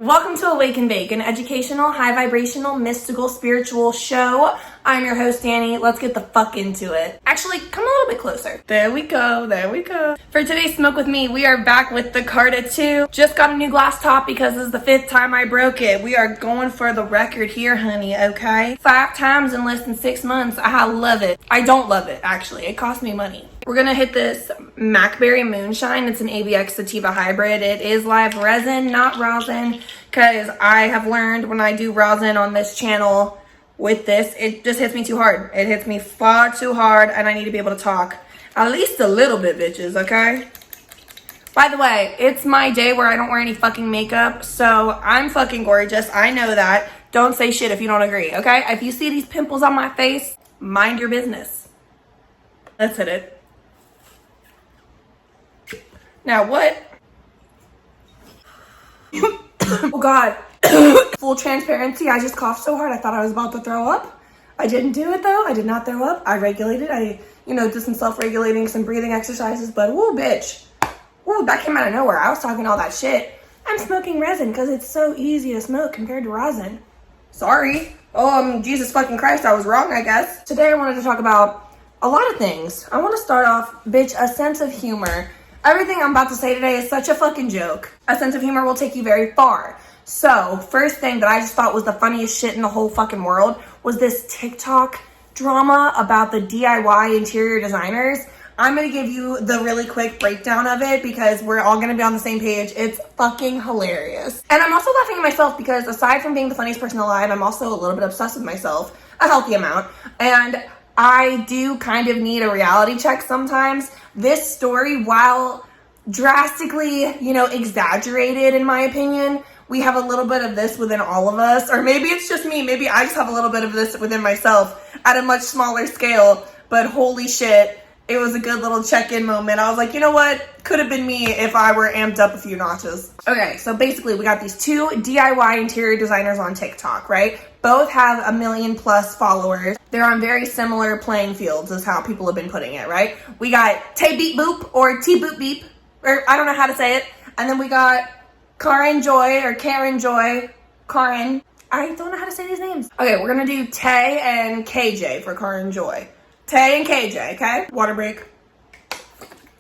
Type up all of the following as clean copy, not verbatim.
Welcome to Awaken, an educational, high vibrational, mystical, spiritual show. I'm your host, Danny. Let's get the fuck into it. Actually, come a little bit closer. There we go. For today's Smoke With Me, we are back with the Carta 2. Just got a new glass top because this is the 5th time I broke it. We are going for the record here, honey, okay? 5 times in less than 6 months. I love it. I don't love it, actually. It cost me money. We're gonna hit this Macberry Moonshine. It's an ABX Sativa hybrid. It is live resin, not rosin, because I have learned when I do rosin on this channel with this, it just hits me too hard. It hits me far too hard, and I need to be able to talk at least a little bit, bitches, okay? By the way, it's my day where I don't wear any fucking makeup, so I'm fucking gorgeous. I know that. Don't say shit if you don't agree, okay? If you see these pimples on my face, mind your business. Let's hit it. Now what? Oh God. Full transparency, I just coughed so hard I thought I was about to throw up. I didn't do it though. I did not throw up. I regulated. I did some self-regulating, some breathing exercises, but woo, bitch. Woo, that came out of nowhere. I was talking all that shit. I'm smoking resin because it's so easy to smoke compared to rosin. Sorry. Jesus fucking Christ, I was wrong, I guess. Today I wanted to talk about a lot of things. I want to start off, bitch, a sense of humor. Everything I'm about to say today is such a fucking joke. A sense of humor will take you very far. So, first thing that I just thought was the funniest shit in the whole fucking world was this TikTok drama about the DIY interior designers. I'm going to give you the really quick breakdown of it because we're all going to be on the same page. It's fucking hilarious. And I'm also laughing at myself because aside from being the funniest person alive, I'm also a little bit obsessed with myself, a healthy amount. And I do kind of need a reality check sometimes. This story, while drastically, exaggerated in my opinion, we have a little bit of this within all of us. Or maybe it's just me. Maybe I just have a little bit of this within myself at a much smaller scale. But holy shit, it was a good little check-in moment. I was like, you know what? Could have been me if I were amped up a few notches. Okay, so basically we got these 2 DIY interior designers on TikTok, right? Both have 1 million+ followers. They're on very similar playing fields is how people have been putting it, right? We got Tay Beep Boop or T Boop Beep, or I don't know how to say it. And then we got Karen Joy or Karen Joy. Karen. I don't know how to say these names. Okay, we're gonna do Tay and KJ for Karen Joy. Tay and KJ, okay? Water break.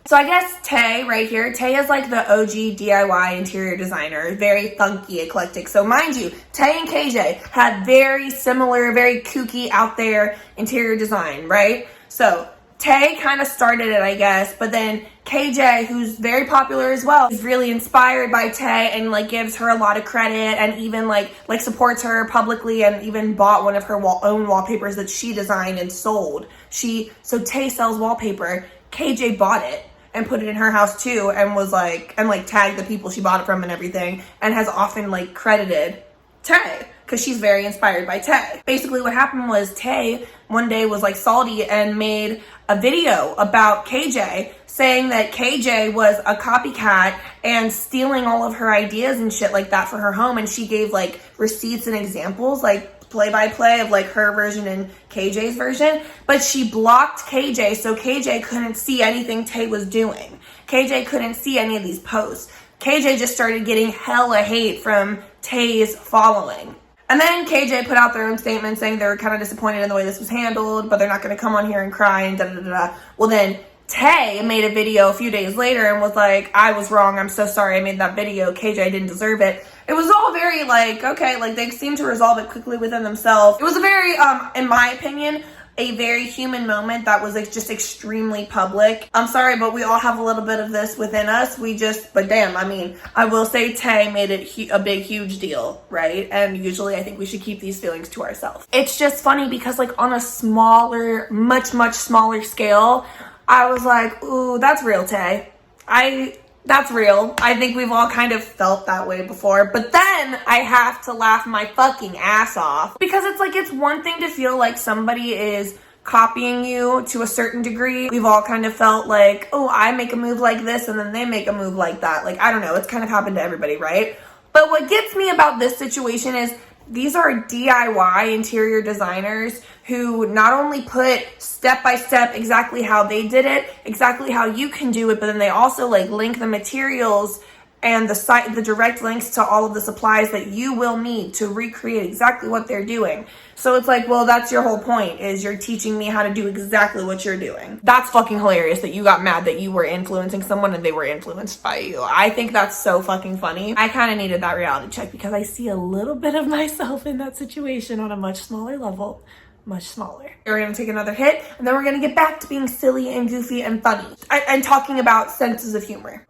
So I guess Tay right here, Tay is like the OG DIY interior designer, very funky, eclectic. So mind you, Tay and KJ had very similar, very kooky, out there interior design, right? So Tay kind of started it, I guess, but then KJ, who's very popular as well, is really inspired by Tay and gives her a lot of credit and even like supports her publicly and even bought one of her own wallpapers that she designed and sold. So Tay sells wallpaper. KJ bought it and put it in her house too and was tagged the people she bought it from and everything and has often credited Tay because she's very inspired by Tay. Basically what happened was Tay one day was salty and made a video about KJ saying that KJ was a copycat and stealing all of her ideas and shit like that for her home, and she gave receipts and examples play-by-play of her version and KJ's version, but she blocked KJ so KJ couldn't see anything Tay was doing. KJ couldn't see any of these posts. KJ just started getting hella hate from Tay's following. And then KJ put out their own statement saying they were kind of disappointed in the way this was handled, but they're not going to come on here and cry and da-da-da-da. Well, then Tay made a video a few days later and was like, I was wrong. I'm so sorry I made that video. KJ didn't deserve it. It was all very okay, they seemed to resolve it quickly within themselves. It was a very, in my opinion, a very human moment that was just extremely public. I'm sorry, but we all have a little bit of this within us. But damn, I will say Tay made it a big, huge deal, right? And usually I think we should keep these feelings to ourselves. It's just funny because on a smaller, much, much smaller scale, I was like, ooh, that's real, Tay. That's real. I think we've all kind of felt that way before. But then I have to laugh my fucking ass off. Because it's one thing to feel like somebody is copying you to a certain degree. We've all kind of felt oh, I make a move like this and then they make a move like that. I don't know. It's kind of happened to everybody, right? But what gets me about this situation is these are DIY interior designers who not only put step by step exactly how they did it, exactly how you can do it, but then they also link the materials and the direct links to all of the supplies that you will need to recreate exactly what they're doing. So it's like, well, that's your whole point, is you're teaching me how to do exactly what you're doing. That's fucking hilarious that you got mad that you were influencing someone and they were influenced by you. I think that's so fucking funny. I kind of needed that reality check because I see a little bit of myself in that situation on a much smaller level. Much smaller. We're gonna take another hit and then we're gonna get back to being silly and goofy and funny and talking about senses of humor.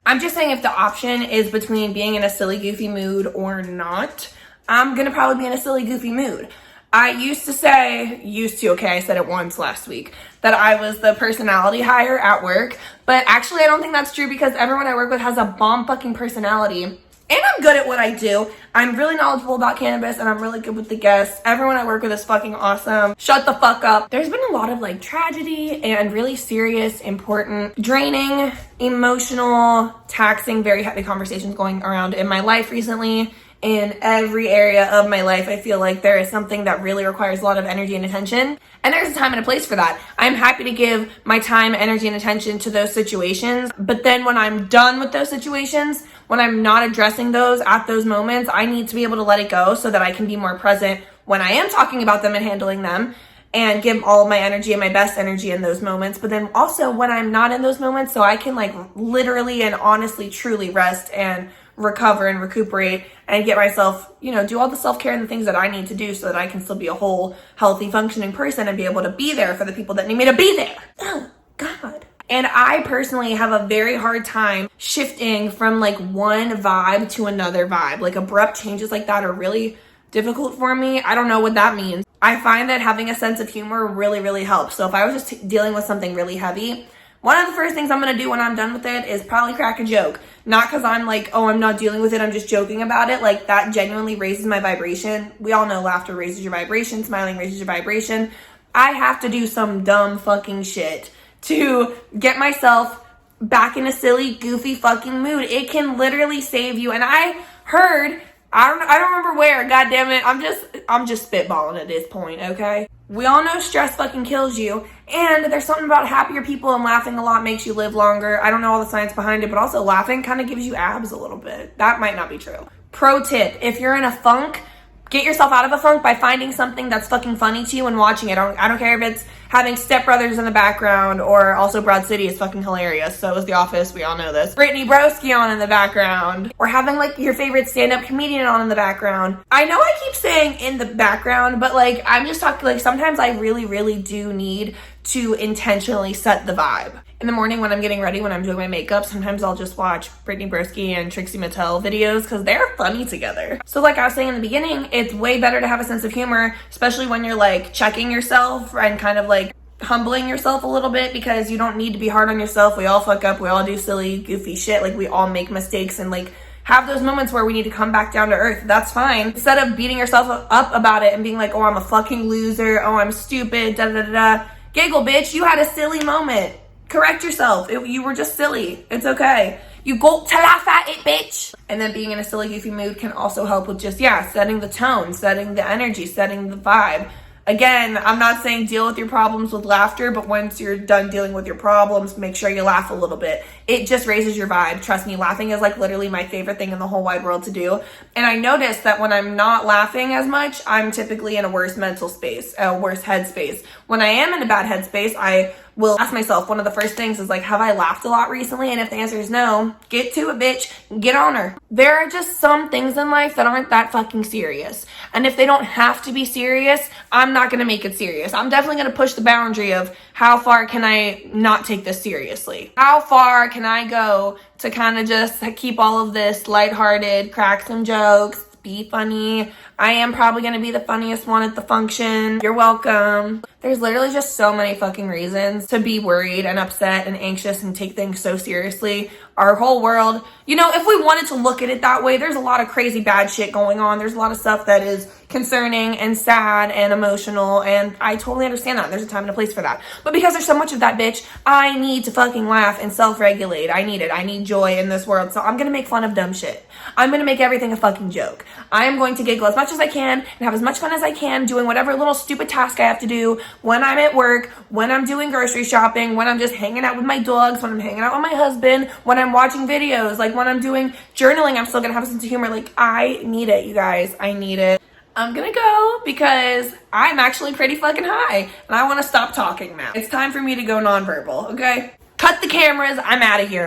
I'm just saying, if the option is between being in a silly goofy mood or not, I'm gonna probably be in a silly goofy mood. I I said it once last week, that I was the personality hire at work, but actually I don't think that's true because everyone I work with has a bomb fucking personality. And I'm good at what I do. I'm really knowledgeable about cannabis and I'm really good with the guests. Everyone I work with is fucking awesome. Shut the fuck up. There's been a lot of like tragedy and really serious, important, draining, emotional, taxing, very heavy conversations going around in my life recently. In every area of my life, I feel like there is something that really requires a lot of energy and attention. And there's a time and a place for that. I'm happy to give my time, energy, and attention to those situations. But then when I'm done with those situations, when I'm not addressing those at those moments, I need to be able to let it go so that I can be more present when I am talking about them and handling them, and give all of my energy and my best energy in those moments. But then also when I'm not in those moments, so I can like literally and honestly truly rest and recover and recuperate and get myself, do all the self-care and the things that I need to do so that I can still be a whole, healthy, functioning person and be able to be there for the people that need me to be there. Oh, God. And I personally have a very hard time shifting from like one vibe to another vibe. Like abrupt changes like that are really difficult for me. I don't know what that means. I find that having a sense of humor really, really helps. So if I was just dealing with something really heavy, one of the first things I'm going to do when I'm done with it is probably crack a joke. Not because I'm like, oh, I'm not dealing with it, I'm just joking about it. Like, that genuinely raises my vibration. We all know laughter raises your vibration, smiling raises your vibration. I have to do some dumb fucking shit to get myself back in a silly, goofy fucking mood. It can literally save you. And I heard, I don't remember where, god damn it, I'm just spitballing at this point, okay? We all know stress fucking kills you, and there's something about happier people and laughing a lot makes you live longer. I don't know all the science behind it, but also laughing kind of gives you abs a little bit. That might not be true. Pro tip, if you're in a funk, get yourself out of a funk by finding something that's fucking funny to you and watching it. I don't care if it's having Step Brothers in the background, or also Broad City is fucking hilarious. So is The Office, we all know this. Brittany Broski on in the background, or having like your favorite stand-up comedian on in the background. I know I keep saying in the background, but like I'm just talking, like sometimes I really, really do need to intentionally set the vibe. In the morning when I'm getting ready, when I'm doing my makeup, sometimes I'll just watch Brittany Broski and Trixie Mattel videos because they're funny together. So like I was saying in the beginning, it's way better to have a sense of humor, especially when you're like checking yourself and kind of like humbling yourself a little bit, because you don't need to be hard on yourself. We all fuck up. We all do silly, goofy shit. Like we all make mistakes and like have those moments where we need to come back down to earth. That's fine. Instead of beating yourself up about it and being like, oh, I'm a fucking loser. Oh, I'm stupid. Da da da da. Giggle, bitch. You had a silly moment. Correct yourself. You were just silly. It's okay. You go to laugh at it, bitch. And then being in a silly, goofy mood can also help with just, setting the tone, setting the energy, setting the vibe. Again, I'm not saying deal with your problems with laughter, but once you're done dealing with your problems, make sure you laugh a little bit. It just raises your vibe. Trust me, laughing is like literally my favorite thing in the whole wide world to do. And I noticed that when I'm not laughing as much, I'm typically in a worse mental space, a worse headspace. When I am in a bad headspace, I will ask myself, one of the first things is like, have I laughed a lot recently? And if the answer is no, get to it, bitch. Get on her. There are just some things in life that aren't that fucking serious. And if they don't have to be serious, I'm not going to make it serious. I'm definitely going to push the boundary of how far can I not take this seriously? How far can I go to kind of just keep all of this lighthearted, crack some jokes, be funny? I am probably going to be the funniest one at the function. You're welcome. There's literally just so many fucking reasons to be worried and upset and anxious and take things so seriously. Our whole world, if we wanted to look at it that way, there's a lot of crazy bad shit going on. There's a lot of stuff that is concerning and sad and emotional, and I totally understand that. There's a time and a place for that. But because there's so much of that, bitch, I need to fucking laugh and self-regulate. I need it. I need joy in this world. So I'm going to make fun of dumb shit. I'm going to make everything a fucking joke. I am going to giggle as much much as I can and have as much fun as I can doing whatever little stupid task I have to do when I'm at work, when I'm doing grocery shopping, when I'm just hanging out with my dogs, when I'm hanging out with my husband, when I'm watching videos, like when I'm doing journaling, I'm still gonna have a sense of humor. Like, I need it, you guys. I need it. I'm gonna go because I'm actually pretty fucking high and I wanna stop talking now. It's time for me to go nonverbal, okay? Cut the cameras, I'm out of here.